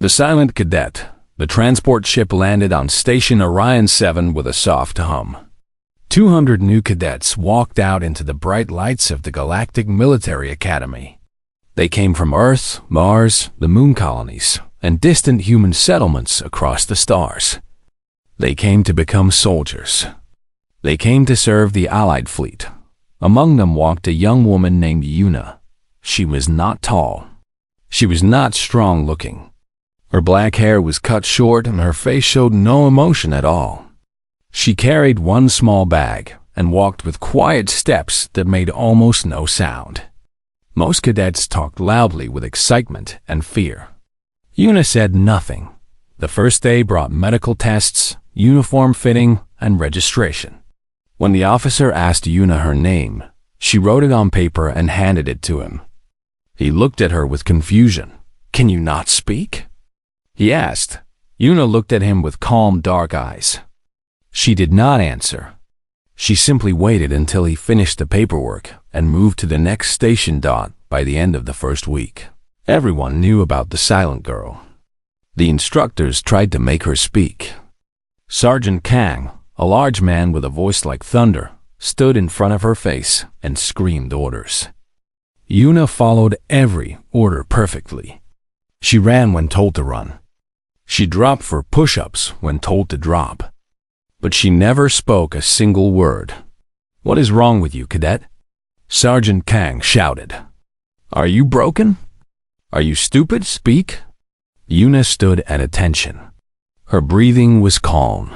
The silent cadet. The transport ship landed on Station Orion 7 with a soft hum. 200 new cadets walked out into the bright lights of the Galactic Military Academy. They came from Earth, Mars, the moon colonies, and distant human settlements across the stars. They came to become soldiers. They came to serve the Allied fleet. Among them walked a young woman named Yuna. She was not tall. She was not strong-looking. Her black hair was cut short and her face showed no emotion at all. She carried one small bag and walked with quiet steps that made almost no sound. Most cadets talked loudly with excitement and fear. Yuna said nothing. The first day brought medical tests, uniform fitting, and registration. When the officer asked Yuna her name, she wrote it on paper and handed it to him. He looked at her with confusion. "Can you not speak?" he asked. Yuna looked at him with calm, dark eyes. She did not answer. She simply waited until he finished the paperwork and moved to the next station. By the end of the first week, everyone knew about the silent girl. The instructors tried to make her speak. Sergeant Kang, a large man with a voice like thunder, stood in front of her face and screamed orders. Yuna followed every order perfectly. She ran when told to run. She dropped for push-ups when told to drop. But she never spoke a single word. "What is wrong with you, cadet?" Sergeant Kang shouted. "Are you broken? Are you stupid? Speak." Yuna stood at attention. Her breathing was calm.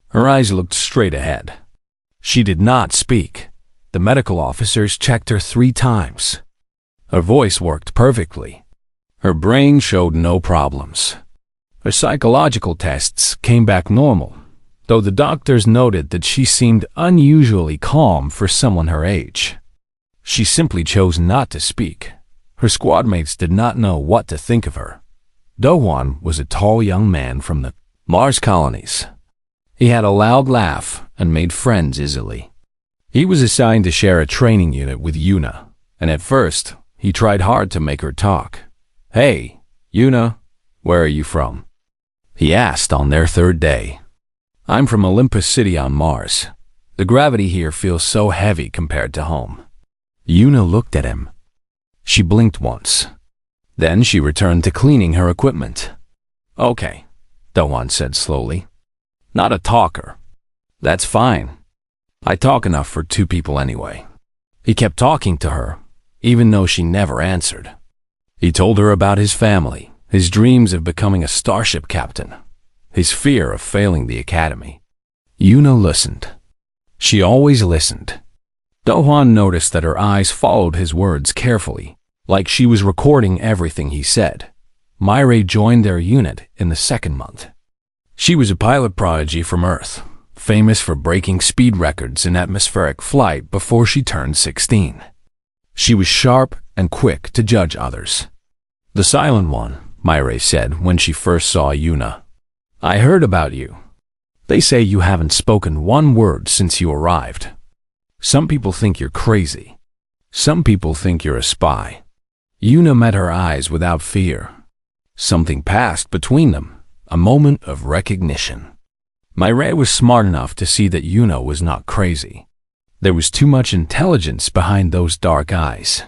Her eyes looked straight ahead. She did not speak. The medical officers checked her 3 times. Her voice worked perfectly. Her brain showed no problems. Her psychological tests came back normal, though the doctors noted that she seemed unusually calm for someone her age. She simply chose not to speak. Her squad mates did not know what to think of her. Do-hwan was a tall young man from the Mars colonies. He had a loud laugh and made friends easily. He was assigned to share a training unit with Yuna, and at first, he tried hard to make her talk. "Hey, Yuna, where are you from?" he asked on their 3rd day. "I'm from Olympus City on Mars. The gravity here feels so heavy compared to home." Yuna looked at him. She blinked once. Then she returned to cleaning her equipment. "Okay," Do-hwan said slowly. "Not a talker. That's fine. I talk enough for 2 people anyway." He kept talking to her, even though she never answered. He told her about his family, his dreams of becoming a starship captain, his fear of failing the academy. Yuna listened. She always listened. Do-hwan noticed that her eyes followed his words carefully, like she was recording everything he said. Myrae joined their unit in the 2nd month. She was a pilot prodigy from Earth, famous for breaking speed records in atmospheric flight before she turned 16. She was sharp and quick to judge others. "The silent one," Myrae said when she first saw Yuna. "I heard about you. They say you haven't spoken one word since you arrived. Some people think you're crazy. Some people think you're a spy." Yuna met her eyes without fear. Something passed between them, a moment of recognition. Myrae was smart enough to see that Yuna was not crazy. There was too much intelligence behind those dark eyes.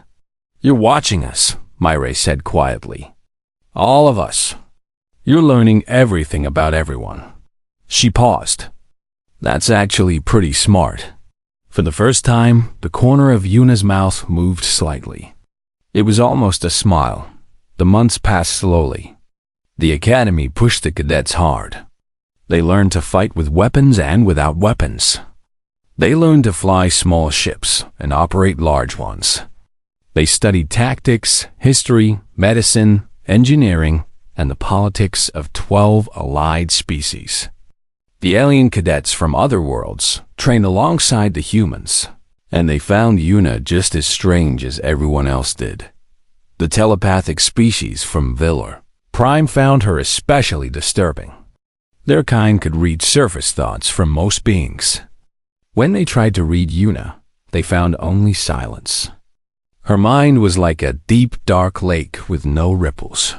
"You're watching us," Myrae said quietly. "All of us. You're learning everything about everyone." She paused. "That's actually pretty smart." For the first time, the corner of Yuna's mouth moved slightly. It was almost a smile. The months passed slowly. The academy pushed the cadets hard. They learned to fight with weapons and without weapons. They learned to fly small ships and operate large ones. They studied tactics, history, medicine, engineering, and the politics of 12 allied species. The alien cadets from other worlds trained alongside the humans, and they found Yuna just as strange as everyone else did. The telepathic species from Villar Prime found her especially disturbing. Their kind could read surface thoughts from most beings. When they tried to read Yuna, they found only silence. Her mind was like a deep, dark lake with no ripples.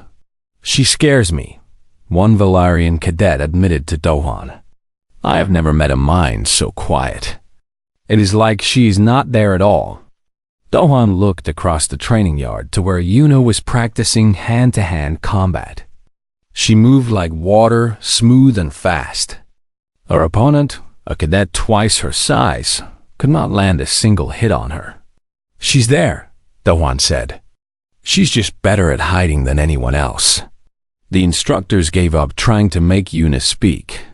"She scares me," one Valarian cadet admitted to Dohan. "I have never met a mind so quiet. It is like she is not there at all." Dohan looked across the training yard to where Yuna was practicing hand-to-hand combat. She moved like water, smooth and fast. Her opponent, a cadet twice her size, could not land a single hit on her. "She's there," Dohan said. "She's just better at hiding than anyone else." The instructors gave up trying to make Yuna speak.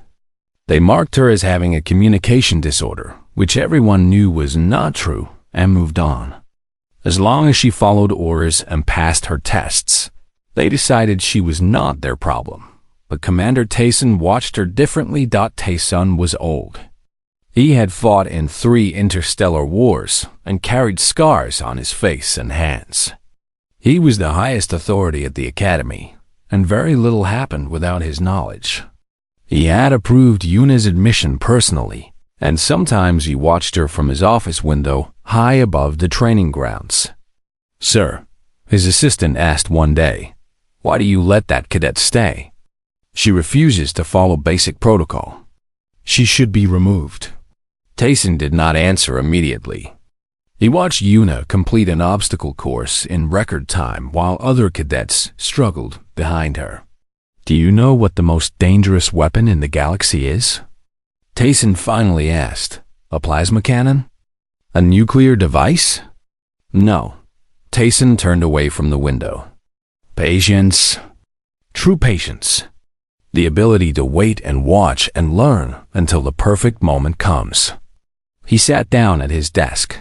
They marked her as having a communication disorder, which everyone knew was not true, and moved on. As long as she followed orders and passed her tests, they decided she was not their problem. But Commander Tayson watched her differently. Tayson was old. He had fought in 3 interstellar wars and carried scars on his face and hands. He was the highest authority at the academy, and very little happened without his knowledge. He had approved Yuna's admission personally, and sometimes he watched her from his office window high above the training grounds. "Sir," his assistant asked one day, "why do you let that cadet stay? She refuses to follow basic protocol. She should be removed." Tayson did not answer immediately. He watched Yuna complete an obstacle course in record time while other cadets struggled behind her. "Do you know what the most dangerous weapon in the galaxy is?" Tayson finally asked. "A plasma cannon? A nuclear device?" "No." Tayson turned away from the window. "Patience. True patience. The ability to wait and watch and learn until the perfect moment comes." He sat down at his desk.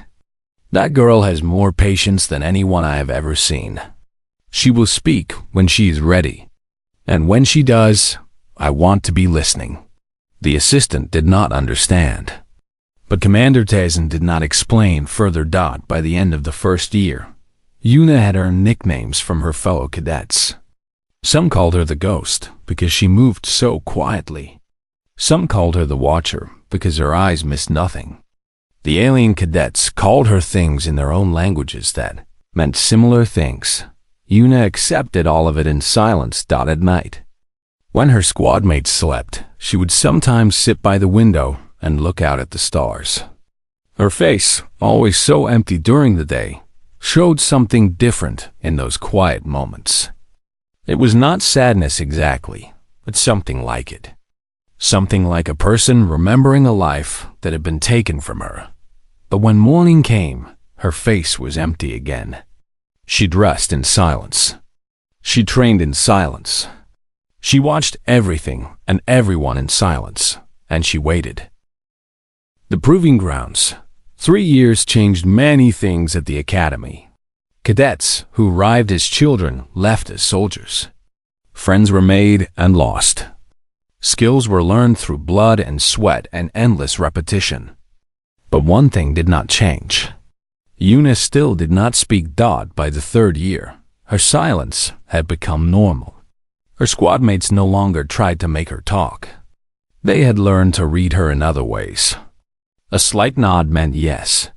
"That girl has more patience than anyone I have ever seen. She will speak when she is ready. And when she does, I want to be listening." The assistant did not understand. But Commander Tayson did not explain further. By the end of the first year, Yuna had earned nicknames from her fellow cadets. Some called her the Ghost because she moved so quietly. Some called her the Watcher because her eyes missed nothing. The alien cadets called her things in their own languages that meant similar things. Yuna accepted all of it in silence. At night, when her squad mates slept, she would sometimes sit by the window and look out at the stars. Her face, always so empty during the day, showed something different in those quiet moments. It was not sadness exactly, but something like it. Something like a person remembering a life that had been taken from her. But when morning came, her face was empty again. She dressed in silence. She trained in silence. She watched everything and everyone in silence, and she waited. The Proving Grounds. 3 years changed many things at the academy. Cadets who arrived as children left as soldiers. Friends were made and lost. Skills were learned through blood and sweat and endless repetition. But one thing did not change. Yuna still did not speak. By the 3rd year, her silence had become normal. Her squad mates no longer tried to make her talk. They had learned to read her in other ways. A slight nod meant yes.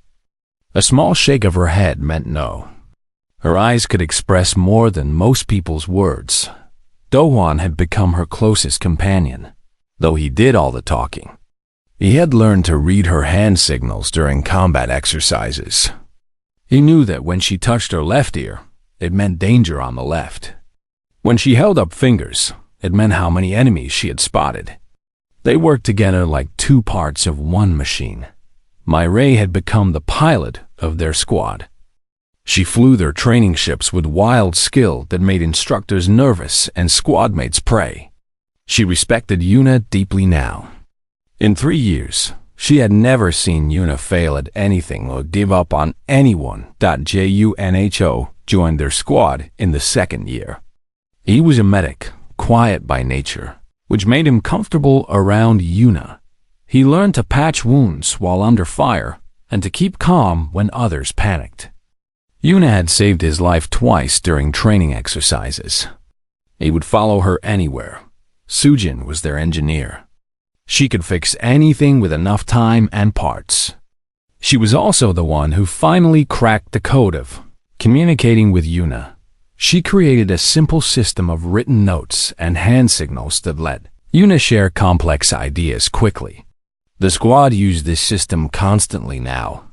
A small shake of her head meant no. Her eyes could express more than most people's words. Dohan had become her closest companion, though he did all the talking. He had learned to read her hand signals during combat exercises. He knew that when she touched her left ear, it meant danger on the left. When she held up fingers, it meant how many enemies she had spotted. They worked together like 2 parts of one machine. Myray had become the pilot of their squad. She flew their training ships with wild skill that made instructors nervous and squad mates pray. She respected Yuna deeply now. In 3 years, she had never seen Yuna fail at anything or give up on anyone. Junho joined their squad in the 2nd year. He was a medic, quiet by nature, which made him comfortable around Yuna. He learned to patch wounds while under fire and to keep calm when others panicked. Yuna had saved his life twice during training exercises. He would follow her anywhere. Sujin was their engineer. She could fix anything with enough time and parts. She was also the one who finally cracked the code of communicating with Yuna. She created a simple system of written notes and hand signals that let Yuna share complex ideas quickly. The squad used this system constantly now.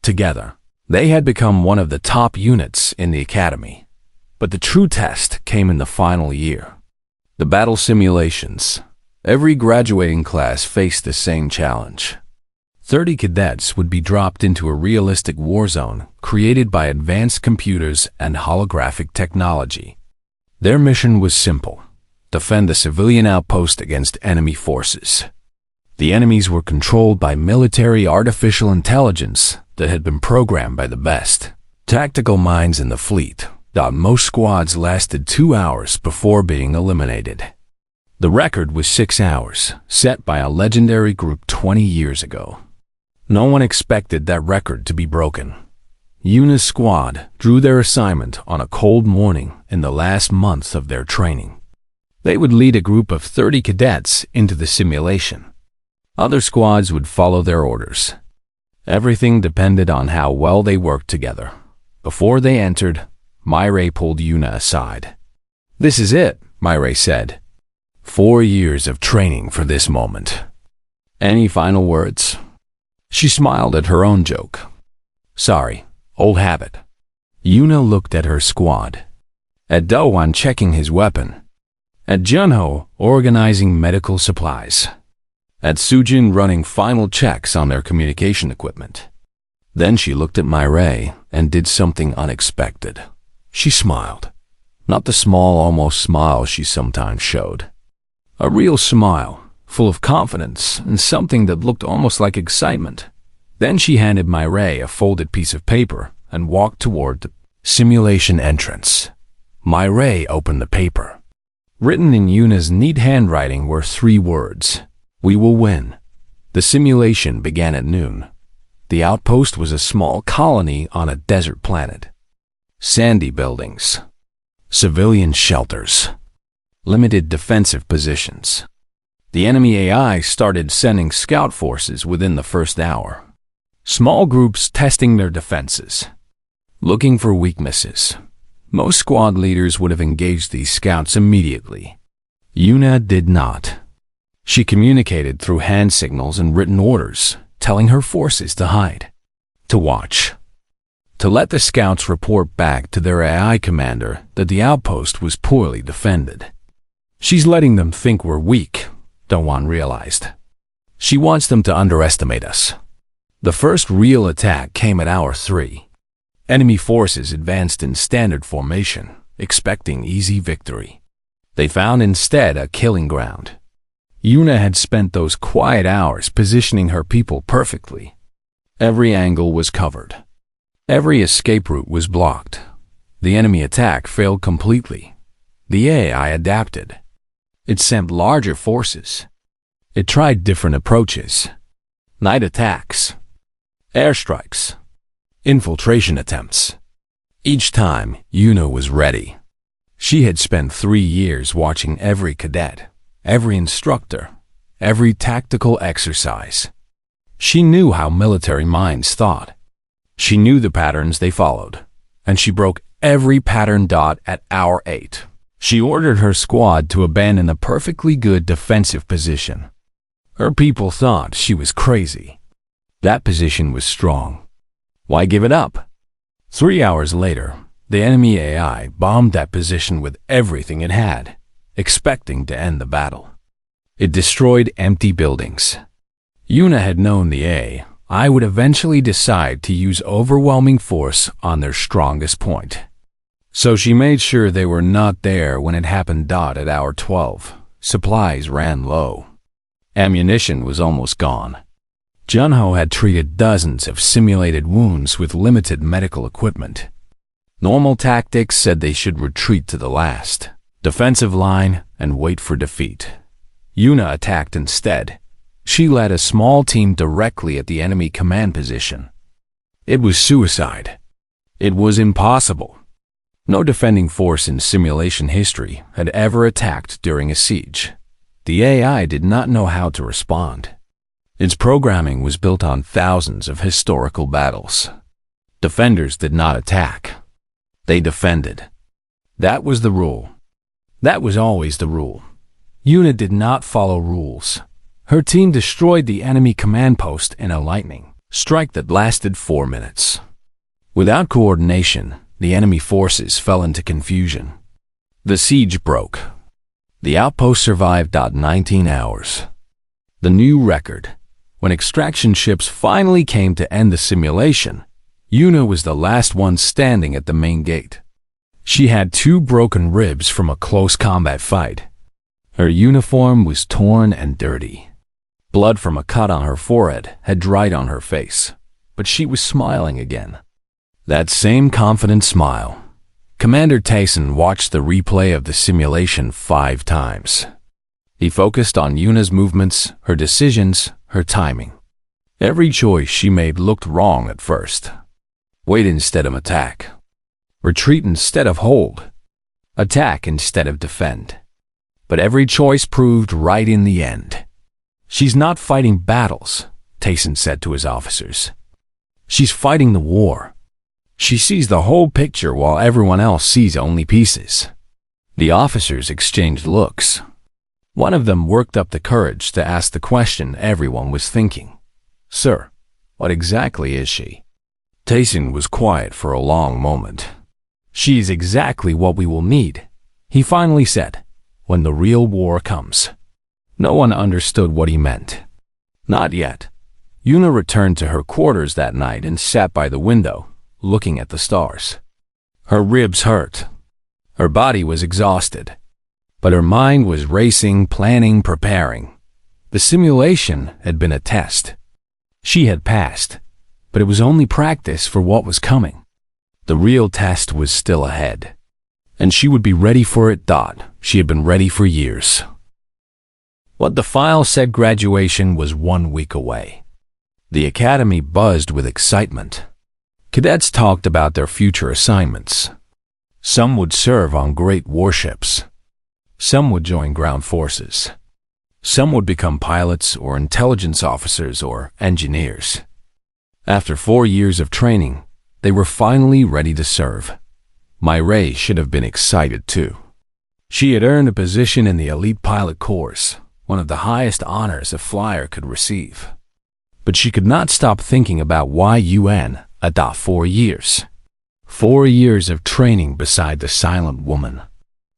Together, they had become one of the top units in the academy. But the true test came in the final year. The battle simulations. Every graduating class faced the same challenge. 30 cadets would be dropped into a realistic war zone created by advanced computers and holographic technology. Their mission was simple: defend the civilian outpost against enemy forces. The enemies were controlled by military artificial intelligence that had been programmed by the best tactical minds in the fleet. Most squads lasted 2 hours before being eliminated. The record was 6 hours, set by a legendary group 20 years ago. No one expected that record to be broken. Yuna's squad drew their assignment on a cold morning in the last month of their training. They would lead a group of 30 cadets into the simulation. Other squads would follow their orders. Everything depended on how well they worked together. Before they entered, Myre pulled Yuna aside. "This is it," Myre said. 4 years of training for this moment. Any final words? She smiled at her own joke. Sorry, old habit. Yuna looked at her squad. At Dowan checking his weapon. At Junho organizing medical supplies. At Sujin running final checks on their communication equipment. Then she looked at Myre and did something unexpected. She smiled. Not the small, almost smile she sometimes showed. A real smile, full of confidence and something that looked almost like excitement. Then she handed Myre a folded piece of paper and walked toward the simulation entrance. Myre opened the paper. Written in Yuna's neat handwriting were 3 words: "We will win." The simulation began at noon. The outpost was a small colony on a desert planet. Sandy buildings. Civilian shelters. Limited defensive positions. The enemy AI started sending scout forces within the first hour. Small groups testing their defenses. Looking for weaknesses. Most squad leaders would have engaged these scouts immediately. Yuna did not. She communicated through hand signals and written orders, telling her forces to hide, to watch, to let the scouts report back to their AI commander that the outpost was poorly defended. She's letting them think we're weak, Dowan realized. She wants them to underestimate us. The first real attack came at hour 3. Enemy forces advanced in standard formation, expecting easy victory. They found instead a killing ground. Yuna had spent those quiet hours positioning her people perfectly. Every angle was covered. Every escape route was blocked. The enemy attack failed completely. The AI adapted. It sent larger forces. It tried different approaches. Night attacks. Airstrikes. Infiltration attempts. Each time, Yuna was ready. She had spent 3 years watching every cadet, every instructor, every tactical exercise. She knew how military minds thought. She knew the patterns they followed, and she broke every pattern at hour 8. She ordered her squad to abandon a perfectly good defensive position. Her people thought she was crazy. That position was strong. Why give it up? 3 hours later, the enemy AI bombed that position with everything it had, expecting to end the battle. It destroyed empty buildings. Yuna had known the AI would eventually decide to use overwhelming force on their strongest point. So she made sure they were not there when it happened. At hour 12, supplies ran low. Ammunition was almost gone. Junho had treated dozens of simulated wounds with limited medical equipment. Normal tactics said they should retreat to the last defensive line and wait for defeat. Yuna attacked instead. She led a small team directly at the enemy command position. It was suicide. It was impossible. No defending force in simulation history had ever attacked during a siege. The AI did not know how to respond. Its programming was built on thousands of historical battles. Defenders did not attack. They defended. That was the rule. That was always the rule. Una did not follow rules. Her team destroyed the enemy command post in a lightning strike that lasted 4 minutes. Without coordination, the enemy forces fell into confusion. The siege broke. The outpost survived 19 hours. The new record. When extraction ships finally came to end the simulation, Una was the last one standing at the main gate. She had 2 broken ribs from a close combat fight. Her uniform was torn and dirty. Blood from a cut on her forehead had dried on her face, but she was smiling again. That same confident smile. Commander Tyson watched the replay of the simulation 5 times. He focused on Una's movements, her decisions, her timing. Every choice she made looked wrong at first. Wait instead of attack. Retreat instead of hold. Attack instead of defend. But every choice proved right in the end. She's not fighting battles, Tyson said to his officers. She's fighting the war. She sees the whole picture while everyone else sees only pieces. The officers exchanged looks. One of them worked up the courage to ask the question everyone was thinking. Sir, what exactly is she? Tyson was quiet for a long moment. She is exactly what we will need, he finally said, when the real war comes. No one understood what he meant. Not yet. Una returned to her quarters that night and sat by the window, looking at the stars. Her ribs hurt. Her body was exhausted. But her mind was racing, planning, preparing. The simulation had been a test. She had passed, but it was only practice for what was coming. The real test was still ahead. And she would be ready for it. She had been ready for years. What the file said graduation was 1 week away. The academy buzzed with excitement. Cadets talked about their future assignments. Some would serve on great warships. Some would join ground forces. Some would become pilots or intelligence officers or engineers. After 4 years of training, they were finally ready to serve. Myray should have been excited too. She had earned a position in the elite pilot corps, one of the highest honors a flyer could receive. But she could not stop thinking about YUN at 4 years. 4 years of training beside the silent woman.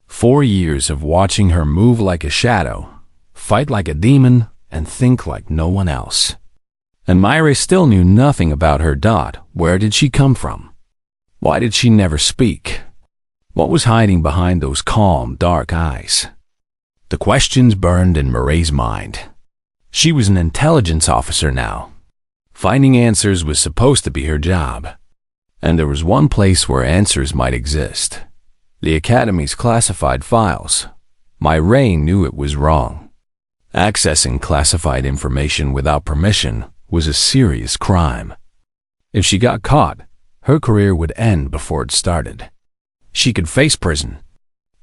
4 years of watching her move like a shadow, fight like a demon, and think like no one else. And Myra still knew nothing about her. Where did she come from? Why did she never speak? What was hiding behind those calm, dark eyes? The questions burned in Murray's mind. She was an intelligence officer now. Finding answers was supposed to be her job. And there was one place where answers might exist. The Academy's classified files. Myray knew it was wrong. Accessing classified information without permission was a serious crime. If she got caught, her career would end before it started. She could face prison.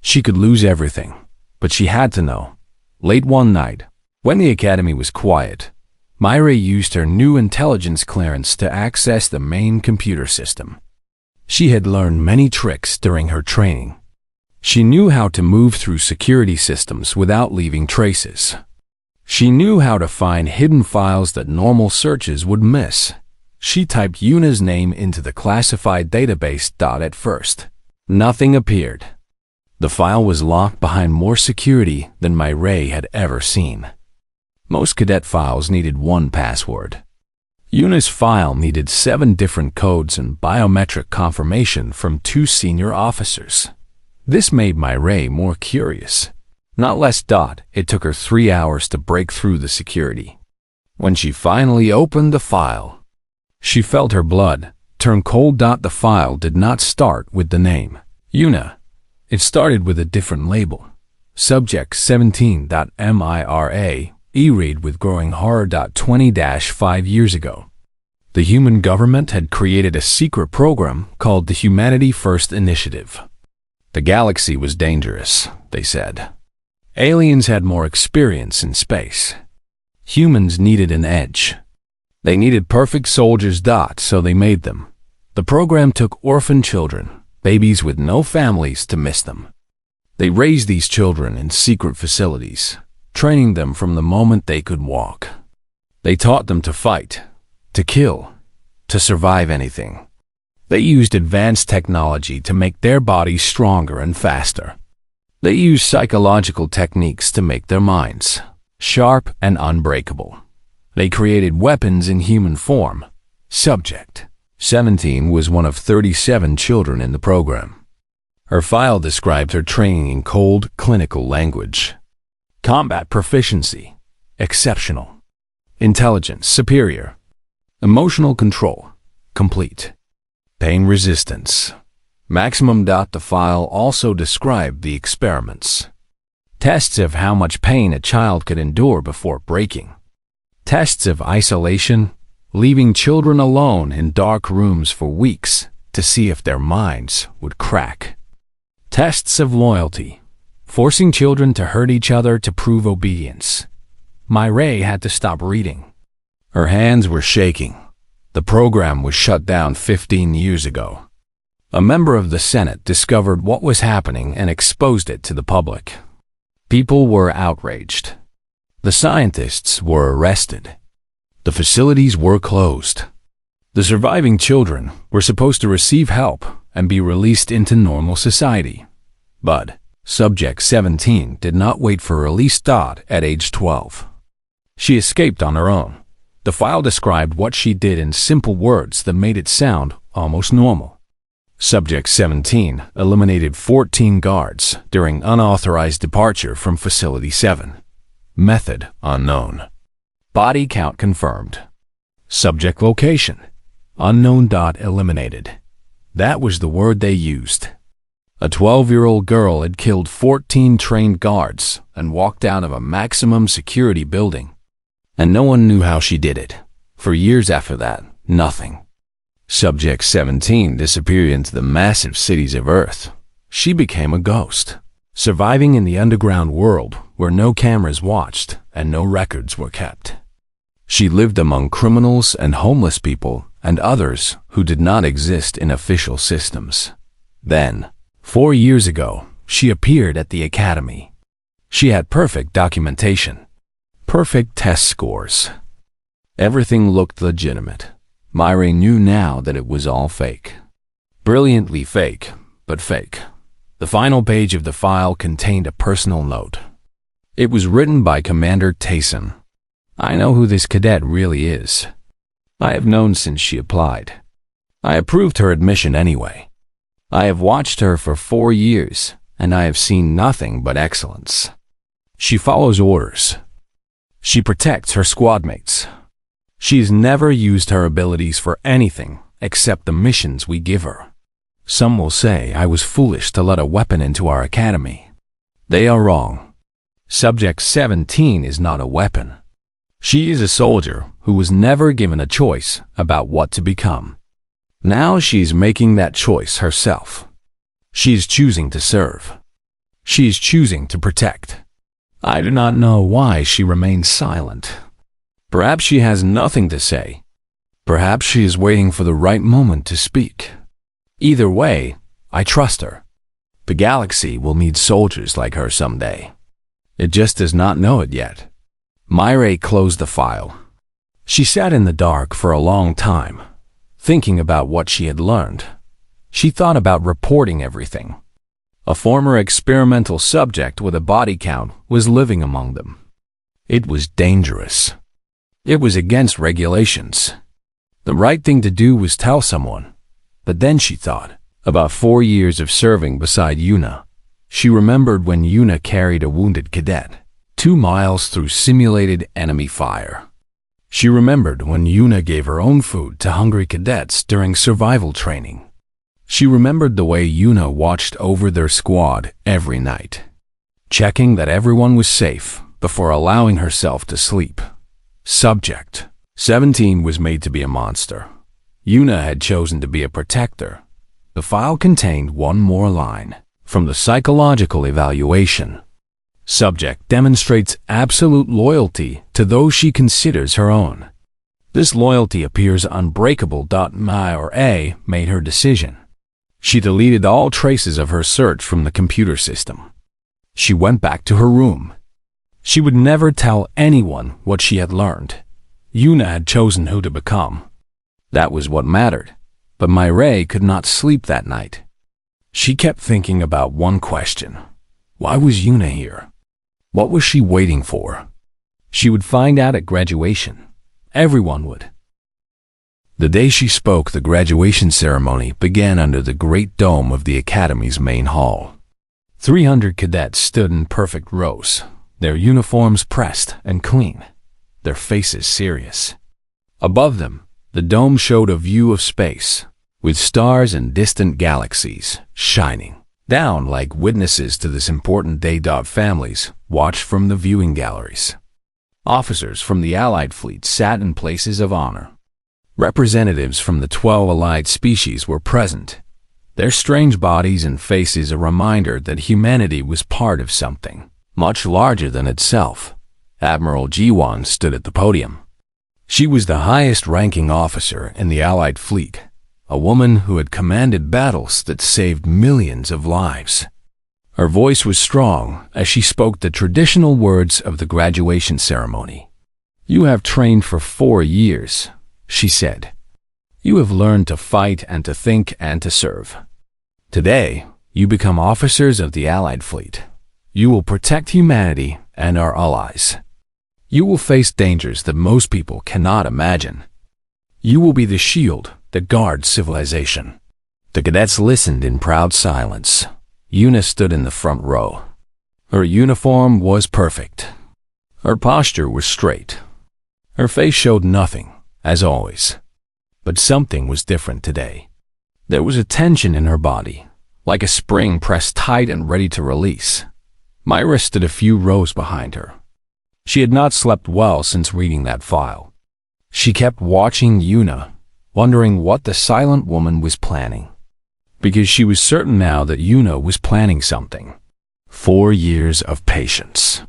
She could lose everything. But she had to know. Late one night, when the Academy was quiet, Myra used her new intelligence clearance to access the main computer system. She had learned many tricks during her training. She knew how to move through security systems without leaving traces. She knew how to find hidden files that normal searches would miss. She typed Una's name into the classified database. At first, nothing appeared. The file was locked behind more security than Myray had ever seen. Most cadet files needed one password. Una's file needed 7 different codes and biometric confirmation from 2 senior officers. This made Myray more curious. Not less. It took her 3 hours to break through the security. When she finally opened the file, she felt her blood turn cold. The file did not start with the name Una. It started with a different label. Subject 17.MIRA, e-read with growing horror. 20-5 years ago. The human government had created a secret program called the Humanity First Initiative. The galaxy was dangerous, they said. Aliens had more experience in space. Humans needed an edge. They needed perfect soldiers. So they made them. The program took orphan children, babies with no families to miss them. They raised these children in secret facilities, training them from the moment they could walk. They taught them to fight, to kill, to survive anything. They used advanced technology to make their bodies stronger and faster. They used psychological techniques to make their minds sharp and unbreakable. They created weapons in human form. Subject 17 was one of 37 children in the program. Her file described her training in cold, clinical language. Combat proficiency, exceptional. Intelligence, superior. Emotional control, complete. Pain resistance, maximum. The file also described the experiments. Tests of how much pain a child could endure before breaking. Tests of isolation, leaving children alone in dark rooms for weeks to see if their minds would crack. Tests of loyalty, forcing children to hurt each other to prove obedience. Myrae had to stop reading. Her hands were shaking. The program was shut down 15 years ago. A member of the Senate discovered what was happening and exposed it to the public. People were outraged. The scientists were arrested. The facilities were closed. The surviving children were supposed to receive help and be released into normal society. But Subject 17 did not wait for release. At age 12, she escaped on her own. The file described what she did in simple words that made it sound almost normal. Subject 17 eliminated 14 guards during unauthorized departure from Facility 7. Method unknown. Body count confirmed. Subject location unknown. Eliminated. That was the word they used. A 12-year-old girl had killed 14 trained guards and walked out of a maximum security building. And no one knew how she did it. For years after that, nothing. Subject 17 disappeared into the massive cities of Earth. She became a ghost, surviving in the underground world where no cameras watched and no records were kept. She lived among criminals and homeless people and others who did not exist in official systems. Then, 4 years ago, she appeared at the academy. She had perfect documentation. Perfect test scores. Everything looked legitimate. Myrae knew now that it was all fake. Brilliantly fake, but fake. The final page of the file contained a personal note. It was written by Commander Tayson. I know who this cadet really is. I have known since she applied. I approved her admission anyway. I have watched her for 4 years, and I have seen nothing but excellence. She follows orders. She protects her squad mates. She's never used her abilities for anything except the missions we give her. Some will say I was foolish to let a weapon into our academy. They are wrong. Subject 17 is not a weapon. She is a soldier who was never given a choice about what to become. Now she's making that choice herself. She is choosing to serve. She is choosing to protect. I do not know why she remains silent. Perhaps she has nothing to say. Perhaps she is waiting for the right moment to speak. Either way, I trust her. The galaxy will need soldiers like her someday. It just does not know it yet. Myrae closed the file. She sat in the dark for a long time, thinking about what she had learned. She thought about reporting everything. A former experimental subject with a body count was living among them. It was dangerous. It was against regulations. The right thing to do was tell someone. But then she thought about 4 years of serving beside Yuna. She remembered when Yuna carried a wounded cadet 2 miles through simulated enemy fire. She remembered when Yuna gave her own food to hungry cadets during survival training. She remembered the way Yuna watched over their squad every night, checking that everyone was safe before allowing herself to sleep. Subject 17 was made to be a monster. Yuna had chosen to be a protector. The file contained one more line from the psychological evaluation. Subject demonstrates absolute loyalty to those she considers her own. This loyalty appears unbreakable. Myrae made her decision. She deleted all traces of her search from the computer system. She went back to her room. She would never tell anyone what she had learned. Yuna had chosen who to become. That was what mattered. But Mireille could not sleep that night. She kept thinking about one question. Why was Yuna here? What was she waiting for? She would find out at graduation. Everyone would. The day she spoke, the graduation ceremony began under the great dome of the Academy's main hall. 300 cadets stood in perfect rows, their uniforms pressed and clean, their faces serious. Above them, the dome showed a view of space, with stars and distant galaxies shining down like witnesses to this important day. Families watched from the viewing galleries. Officers from the Allied fleet sat in places of honor. Representatives from the 12 allied species were present, their strange bodies and faces a reminder that humanity was part of something much larger than itself. Admiral Jiwan stood at the podium. She was the highest-ranking officer in the Allied fleet, a woman who had commanded battles that saved millions of lives. Her voice was strong as she spoke the traditional words of the graduation ceremony. "You have trained for 4 years," she said. "You have learned to fight and to think and to serve. Today, you become officers of the Allied fleet. You will protect humanity and our allies. You will face dangers that most people cannot imagine. You will be the shield that guards civilization." The cadets listened in proud silence. Yuna stood in the front row. Her uniform was perfect. Her posture was straight. Her face showed nothing, as always. But something was different today. There was a tension in her body, like a spring pressed tight and ready to release. Myra stood a few rows behind her. She had not slept well since reading that file. She kept watching Yuna, wondering what the silent woman was planning. Because she was certain now that Yuna was planning something. 4 years of patience.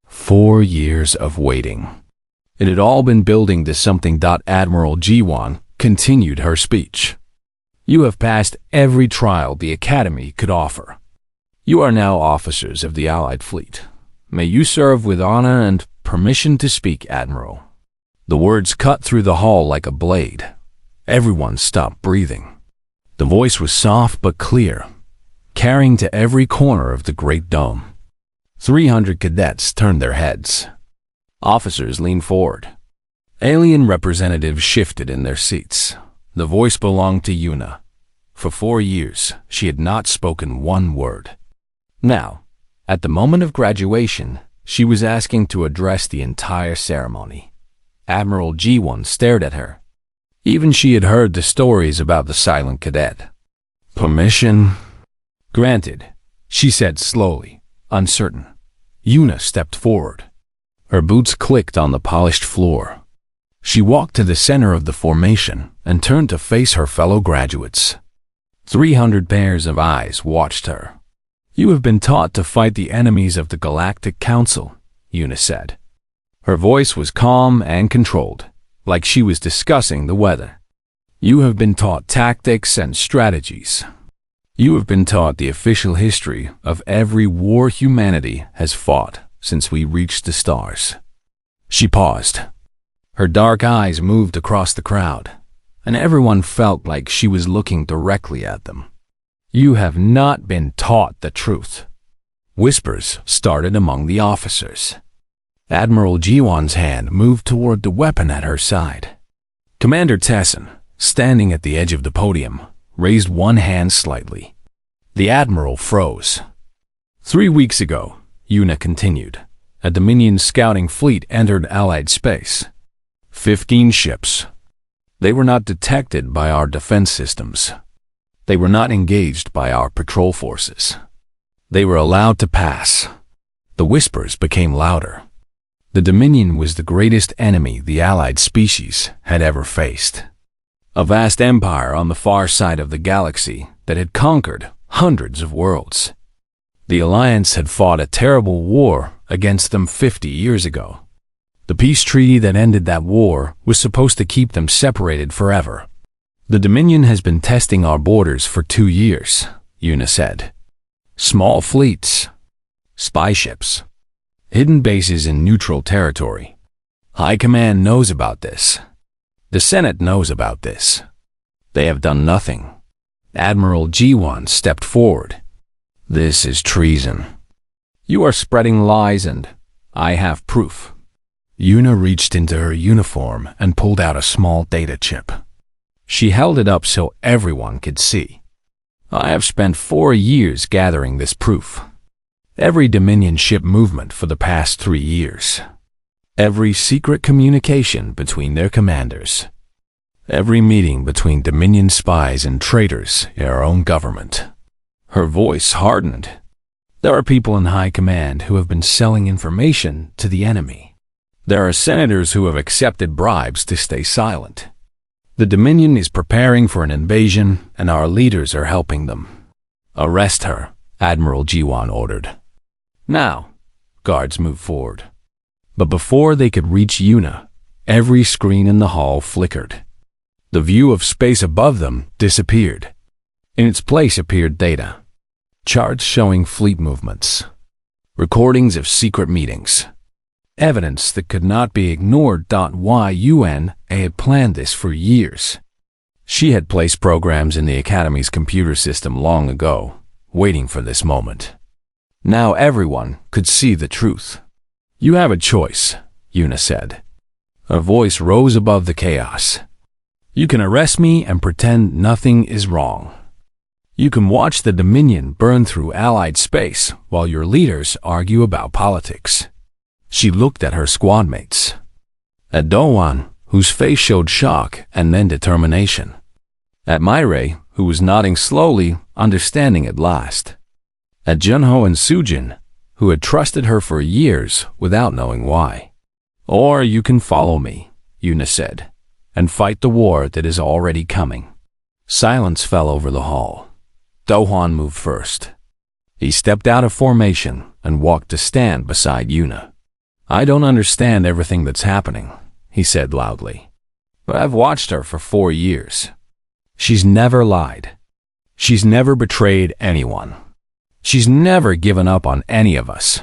4 years of waiting. It had all been building to something. Admiral Jiwan continued her speech. "You have passed every trial the Academy could offer. You are now officers of the Allied fleet. May you serve with honor and permission to speak, Admiral." The words cut through the hall like a blade. Everyone stopped breathing. The voice was soft but clear, carrying to every corner of the great dome. 300 cadets turned their heads. Officers leaned forward. Alien representatives shifted in their seats. The voice belonged to Yuna. For 4 years, she had not spoken one word. Now, at the moment of graduation, she was asking to address the entire ceremony. Admiral Jiwan stared at her. Even she had heard the stories about the silent cadet. "Permission?" "Granted," she said slowly, uncertain. Yuna stepped forward. Her boots clicked on the polished floor. She walked to the center of the formation and turned to face her fellow graduates. 300 pairs of eyes watched her. "You have been taught to fight the enemies of the Galactic Council," Yuna said. Her voice was calm and controlled, like she was discussing the weather. "You have been taught tactics and strategies. You have been taught the official history of every war humanity has fought since we reached the stars." She paused. Her dark eyes moved across the crowd, and everyone felt like she was looking directly at them. "You have not been taught the truth." Whispers started among the officers. Admiral Jiwan's hand moved toward the weapon at her side. Commander Tessin, standing at the edge of the podium, raised one hand slightly. The Admiral froze. 3 weeks ago, Yuna continued, a Dominion scouting fleet entered Allied space. 15 ships. They were not detected by our defense systems. They were not engaged by our patrol forces. They were allowed to pass. The whispers became louder. The Dominion was the greatest enemy the Allied species had ever faced. A vast empire on the far side of the galaxy that had conquered hundreds of worlds. The Alliance had fought a terrible war against them 50 years ago. The peace treaty that ended that war was supposed to keep them separated forever. The Dominion has been testing our borders for 2 years, Una said. Small fleets, spy ships, hidden bases in neutral territory. High Command knows about this. The Senate knows about this. They have done nothing. Admiral G1 stepped forward. This is treason. You are spreading lies and I have proof. Una reached into her uniform and pulled out a small data chip. She held it up so everyone could see. I have spent 4 years gathering this proof. Every Dominion ship movement for the past 3 years. Every secret communication between their commanders. Every meeting between Dominion spies and traitors in our own government. Her voice hardened. There are people in high command who have been selling information to the enemy. There are senators who have accepted bribes to stay silent. The Dominion is preparing for an invasion, and our leaders are helping them. Arrest her, Admiral G1 ordered. Now, guards moved forward. But before they could reach Una, every screen in the hall flickered. The view of space above them disappeared. In its place appeared data. Charts showing fleet movements. Recordings of secret meetings. Evidence that could not be ignored. Una had planned this for years. She had placed programs in the Academy's computer system long ago, waiting for this moment. Now everyone could see the truth. You have a choice, Una said. Her voice rose above the chaos. You can arrest me and pretend nothing is wrong. You can watch the Dominion burn through Allied space while your leaders argue about politics. She looked at her squad mates. At Dowan, whose face showed shock and then determination. At Myre, who was nodding slowly, understanding at last. At Junho and Sujin, who had trusted her for years without knowing why. Or you can follow me, Una said, and fight the war that is already coming. Silence fell over the hall. Dohwan moved first. He stepped out of formation and walked to stand beside Una. I don't understand everything that's happening, he said loudly. But I've watched her for 4 years. She's never lied. She's never betrayed anyone. She's never given up on any of us.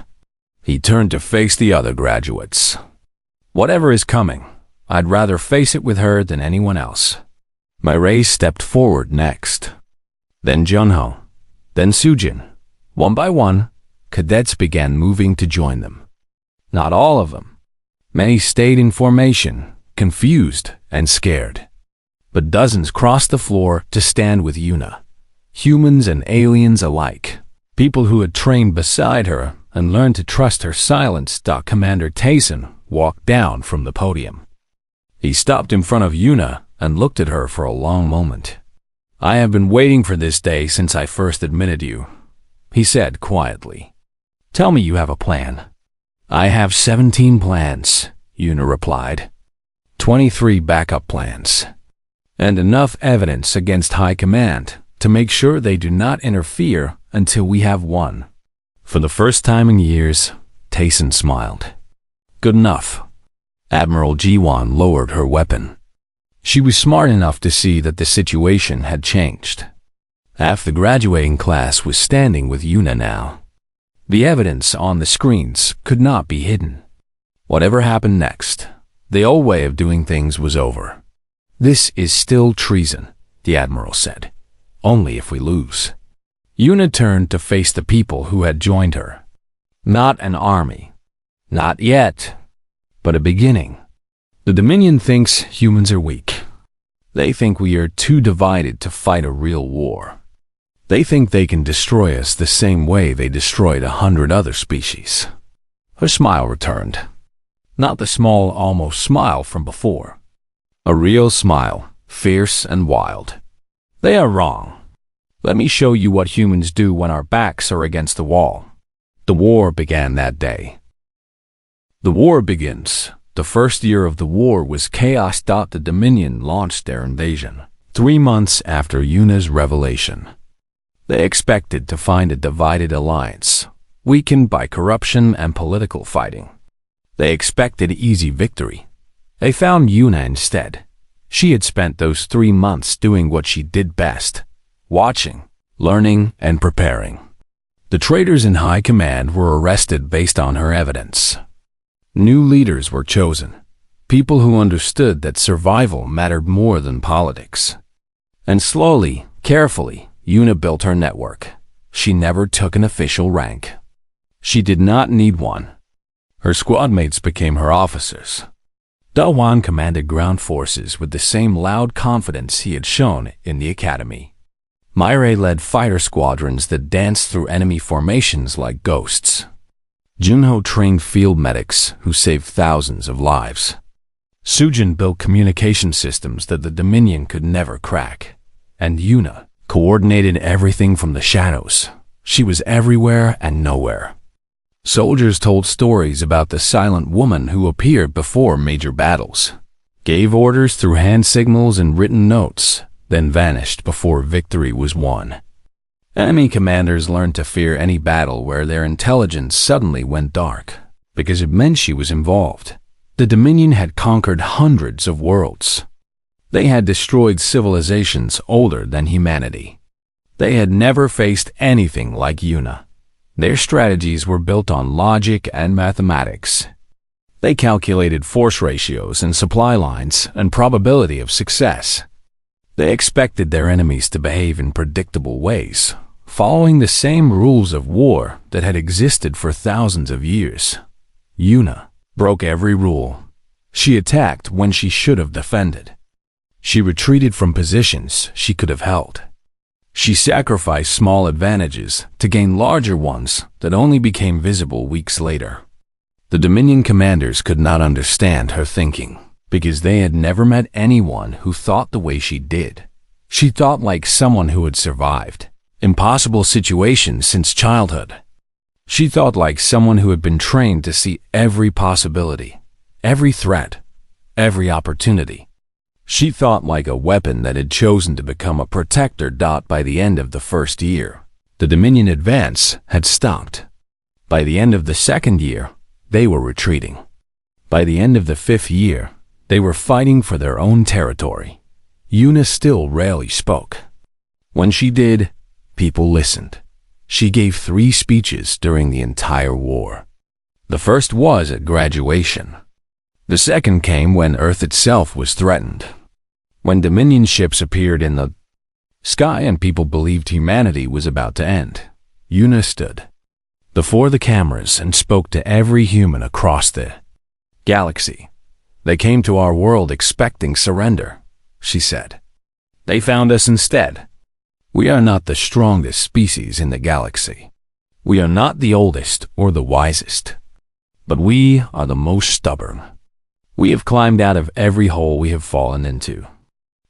He turned to face the other graduates. Whatever is coming, I'd rather face it with her than anyone else. Myre stepped forward next. Then Junho. Then Sujin. One by one, cadets began moving to join them. Not all of them. Many stayed in formation, confused and scared. But dozens crossed the floor to stand with Una. Humans and aliens alike. People who had trained beside her and learned to trust her silence. Commander Tayson walked down from the podium. He stopped in front of Una and looked at her for a long moment. I have been waiting for this day since I first admitted you, he said quietly. Tell me you have a plan. I have 17 plans, Una replied. 23 backup plans. And enough evidence against High Command to make sure they do not interfere until we have won. For the first time in years, Tayson smiled. Good enough. Admiral G1 lowered her weapon. She was smart enough to see that the situation had changed. Half the graduating class was standing with Una now. The evidence on the screens could not be hidden. Whatever happened next, the old way of doing things was over. This is still treason, the Admiral said. Only if we lose. Una turned to face the people who had joined her. Not an army. Not yet. But a beginning. The Dominion thinks humans are weak. They think we are too divided to fight a real war. They think they can destroy us the same way they destroyed 100 other species. Her smile returned. Not the small, almost smile from before. A real smile, fierce and wild. They are wrong. Let me show you what humans do when our backs are against the wall. The war began that day. The war begins. The first year of the war was chaos. The Dominion launched their invasion. 3 months after Una's revelation. They expected to find a divided alliance, weakened by corruption and political fighting. They expected easy victory. They found Una instead, She had spent those 3 months doing what she did best: watching, learning, and preparing. The traitors in high command were arrested based on her evidence. New leaders were chosen, people who understood that survival mattered more than politics. And slowly, carefully, Yuna built her network. She never took an official rank. She did not need one. Her squad mates became her officers. Da-Wan commanded ground forces with the same loud confidence he had shown in the academy. Myre led fighter squadrons that danced through enemy formations like ghosts. Junho trained field medics who saved thousands of lives. Sujin built communication systems that the Dominion could never crack. And Yuna coordinated everything from the shadows. She was everywhere and nowhere. Soldiers told stories about the silent woman who appeared before major battles, gave orders through hand signals and written notes, then vanished before victory was won. Enemy commanders learned to fear any battle where their intelligence suddenly went dark, because it meant she was involved. The Dominion had conquered hundreds of worlds. They had destroyed civilizations older than humanity. They had never faced anything like Yuna. Their strategies were built on logic and mathematics. They calculated force ratios and supply lines and probability of success. They expected their enemies to behave in predictable ways, following the same rules of war that had existed for thousands of years. Yuna broke every rule. She attacked when she should have defended. She retreated from positions she could have held. She sacrificed small advantages to gain larger ones that only became visible weeks later. The Dominion commanders could not understand her thinking because they had never met anyone who thought the way she did. She thought like someone who had survived impossible situations since childhood. She thought like someone who had been trained to see every possibility, every threat, every opportunity. She thought like a weapon that had chosen to become a protector. By the end of the first year, the Dominion advance had stopped. By the end of the second year, they were retreating. By the end of the 5th year, they were fighting for their own territory. Yuna still rarely spoke. When she did, people listened. She gave 3 speeches during the entire war. The first was at graduation. The second came when Earth itself was threatened. When Dominion ships appeared in the sky and people believed humanity was about to end, Yuna stood before the cameras and spoke to every human across the galaxy. They came to our world expecting surrender, she said. They found us instead. We are not the strongest species in the galaxy. We are not the oldest or the wisest. But we are the most stubborn. We have climbed out of every hole we have fallen into.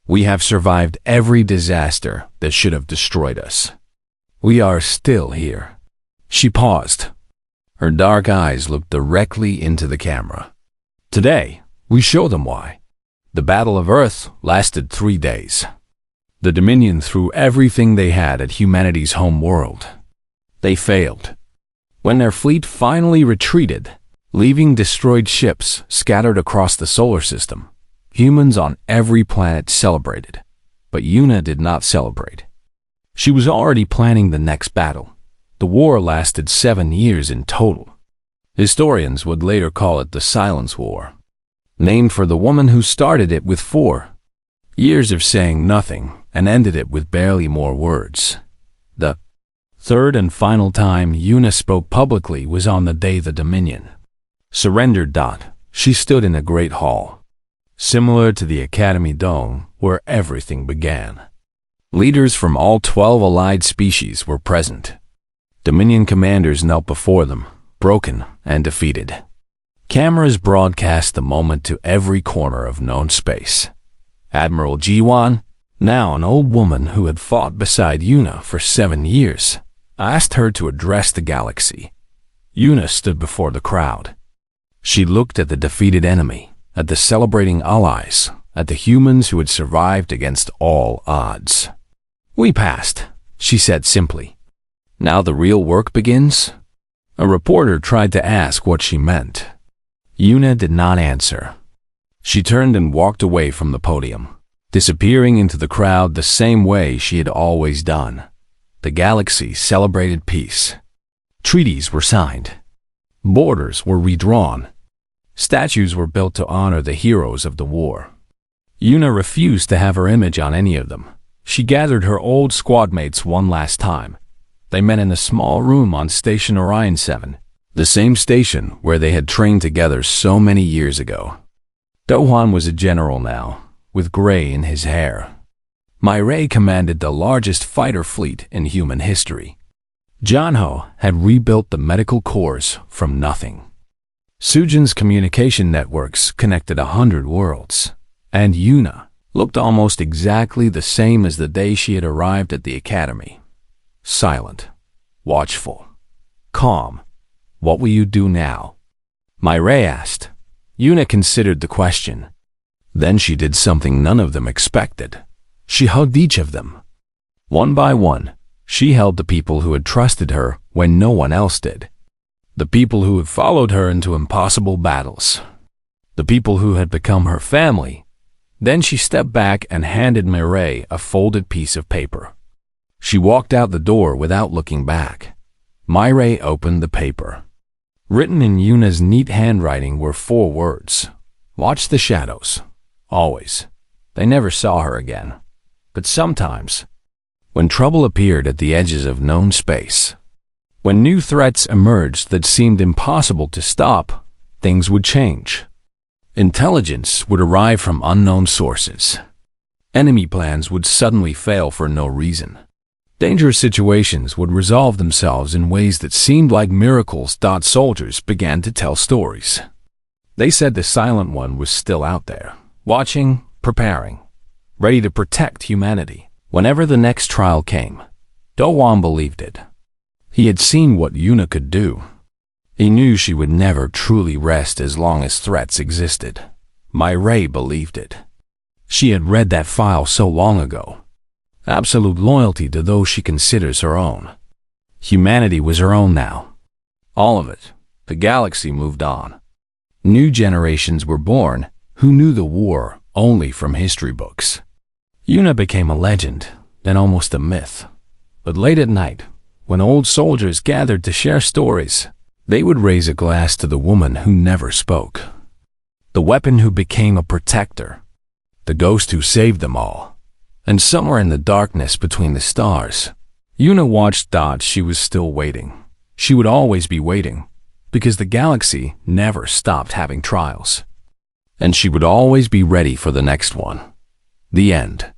We have survived every disaster that should have destroyed us. We are still here. She paused. Her dark eyes looked directly into the camera. Today, we show them why. The Battle of Earth lasted 3 days. The Dominion threw everything they had at humanity's home world. They failed. When their fleet finally retreated, leaving destroyed ships scattered across the solar system, humans on every planet celebrated. But Yuna did not celebrate. She was already planning the next battle. The war lasted 7 years in total. Historians would later call it the Silence War, named for the woman who started it with 4 years of saying nothing and ended it with barely more words. The third and final time Yuna spoke publicly was on the day the Dominion surrendered. She stood in a great hall, similar to the Academy Dome, where everything began. Leaders from all 12 allied species were present. Dominion commanders knelt before them, broken and defeated. Cameras broadcast the moment to every corner of known space. Admiral Jiwan, now an old woman who had fought beside Yuna for 7 years, asked her to address the galaxy. Yuna stood before the crowd. She looked at the defeated enemy, at the celebrating allies, at the humans who had survived against all odds. "We passed," she said simply. "Now the real work begins?" A reporter tried to ask what she meant. Yuna did not answer. She turned and walked away from the podium, disappearing into the crowd the same way she had always done. The galaxy celebrated peace. Treaties were signed. Borders were redrawn. Statues were built to honor the heroes of the war. Yuna refused to have her image on any of them. She gathered her old squadmates one last time. They met in a small room on Station Orion 7, the same station where they had trained together so many years ago. Dohan was a general now, with gray in his hair. Myray commanded the largest fighter fleet in human history. Janho had rebuilt the medical corps from nothing. Sujin's communication networks connected 100 worlds, and Yuna looked almost exactly the same as the day she had arrived at the academy. Silent, watchful, calm. What will you do now? Myray asked. Yuna considered the question. Then she did something none of them expected. She hugged each of them. One by one, she held the people who had trusted her when no one else did. The people who had followed her into impossible battles. The people who had become her family. Then she stepped back and handed Myray a folded piece of paper. She walked out the door without looking back. Myray opened the paper. Written in Yuna's neat handwriting were 4 words. Watch the shadows. Always. They never saw her again. But sometimes, when trouble appeared at the edges of known space, when new threats emerged that seemed impossible to stop, things would change. Intelligence would arrive from unknown sources. Enemy plans would suddenly fail for no reason. Dangerous situations would resolve themselves in ways that seemed like miracles. Soldiers began to tell stories. They said the Silent One was still out there, watching, preparing, ready to protect humanity. Whenever the next trial came, Dowan believed it. He had seen what Yuna could do. He knew she would never truly rest as long as threats existed. Myray believed it. She had read that file so long ago. Absolute loyalty to those she considers her own. Humanity was her own now. All of it. The galaxy moved on. New generations were born who knew the war only from history books. Yuna became a legend, then almost a myth. But late at night, when old soldiers gathered to share stories, they would raise a glass to the woman who never spoke. The weapon who became a protector. The ghost who saved them all. And somewhere in the darkness between the stars, Yuna watched. She was still waiting. She would always be waiting, because the galaxy never stopped having trials. And she would always be ready for the next one. The end.